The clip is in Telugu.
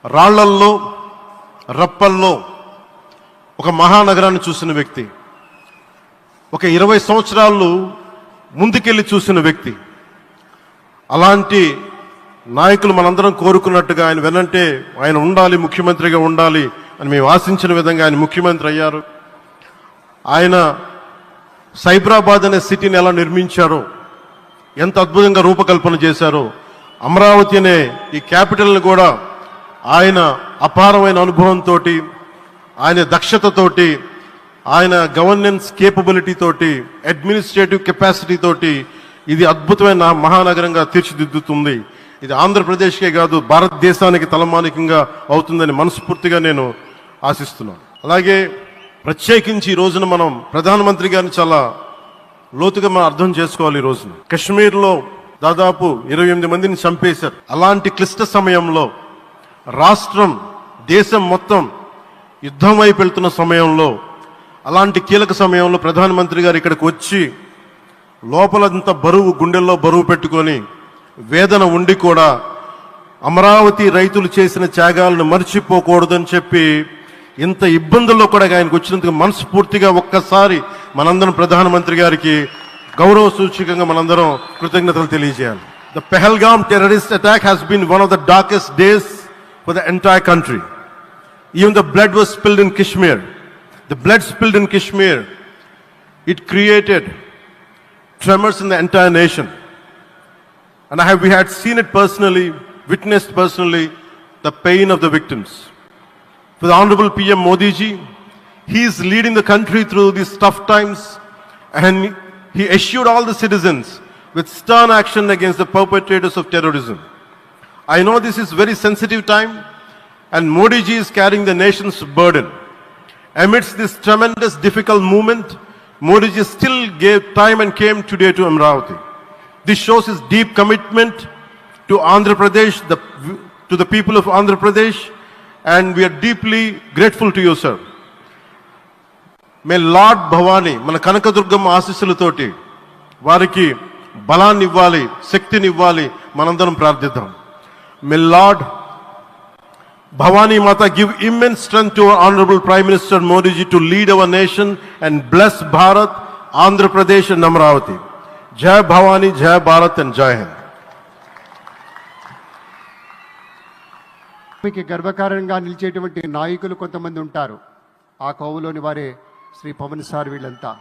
రాళ్లల్లో రప్పల్లో ఒక మహానగరాన్ని చూసిన వ్యక్తి, ఒక 20 సంవత్సరాలు ముందుకెళ్ళి చూసిన వ్యక్తి. అలాంటి నాయకులు మనందరం కోరుకున్నట్టుగా ఆయన వెనంటే ఆయన ఉండాలి, ముఖ్యమంత్రిగా ఉండాలి అని మేము ఆశించిన విధంగా ఆయన ముఖ్యమంత్రి అయ్యారు. ఆయన సైబరాబాద్ అనే సిటీని ఎలా నిర్మించారో, ఎంత అద్భుతంగా రూపకల్పన చేశారో, అమరావతి అనే ఈ క్యాపిటల్ని కూడా ఆయన అపారమైన అనుభవంతో, ఆయన దక్షతతోటి, ఆయన గవర్నెన్స్ కేపబిలిటీ తోటి, అడ్మినిస్ట్రేటివ్ కెపాసిటీ తోటి ఇది అద్భుతమైన మహానగరంగా తీర్చిదిద్దుతుంది. ఇది ఆంధ్రప్రదేశ్కే కాదు భారతదేశానికి తలమానికంగా అవుతుందని మనస్ఫూర్తిగా నేను ఆశిస్తున్నాను. అలాగే ప్రత్యేకించి ఈ రోజున మనం ప్రధానమంత్రి గారిని చాలా లోతుగా మనం అర్థం చేసుకోవాలి. ఈ రోజున కశ్మీర్లో దాదాపు 28 మందిని చంపేశారు. అలాంటి క్లిష్ట సమయంలో రాష్ట్రం, దేశం మొత్తం యుద్ధం వైపు వెళ్తున్న సమయంలో, అలాంటి కీలక సమయంలో ప్రధానమంత్రి గారు ఇక్కడికి వచ్చి లోపలంతా బరువు, గుండెల్లో బరువు పెట్టుకొని వేదన ఉండి కూడా అమరావతి రైతులు చేసిన త్యాగాలను మర్చిపోకూడదని చెప్పి ఇంత ఇబ్బందుల్లో కూడా ఆయనకు వచ్చినందుకు మనస్ఫూర్తిగా ఒక్కసారి మనందరం ప్రధానమంత్రి గారికి గౌరవ సూచకంగా మనందరం కృతజ్ఞతలు తెలియజేయాలి. The Pahalgam terrorist attack has been one of the darkest days for the entire country. Even the blood was spilled in Kashmir. The blood spilled in Kashmir, it created tremors in the entire nation. And we had seen it personally, witnessed personally, the pain of the victims. For the Honorable PM Modi ji, he is leading the country through these tough times, and he assured all the citizens with stern action against the perpetrators of terrorism. I know this is very sensitive time, and Modi ji is carrying the nation's burden. Amidst this tremendous difficult moment, Modi ji still gave time and came today to Amravati. This shows his deep commitment to Andhra Pradesh, to the people of Andhra Pradesh, and we are deeply grateful to you, sir. May Lord Bhavani, మన కనకదుర్గమ్మ ఆశీస్సులతోటి వారికి బలాన్ని ఇవ్వాలి, శక్తిని ఇవ్వాలి, మనందరం ప్రార్థిద్దాం. May Lord Bhavani Mata give immense strength to our Honorable Prime Minister Modi ji to lead our nation and bless Bharat, Andhra Pradesh and Amravati. Jai Bhavani, Jai Bharat and Jai Hind. మీకు గర్వకారణంగా నిలిచేటువంటి నాయకులు కొంతమంది ఉంటారు. ఆ కోవలోని వారే శ్రీ పవన్ సార్ వీళ్ళంతా.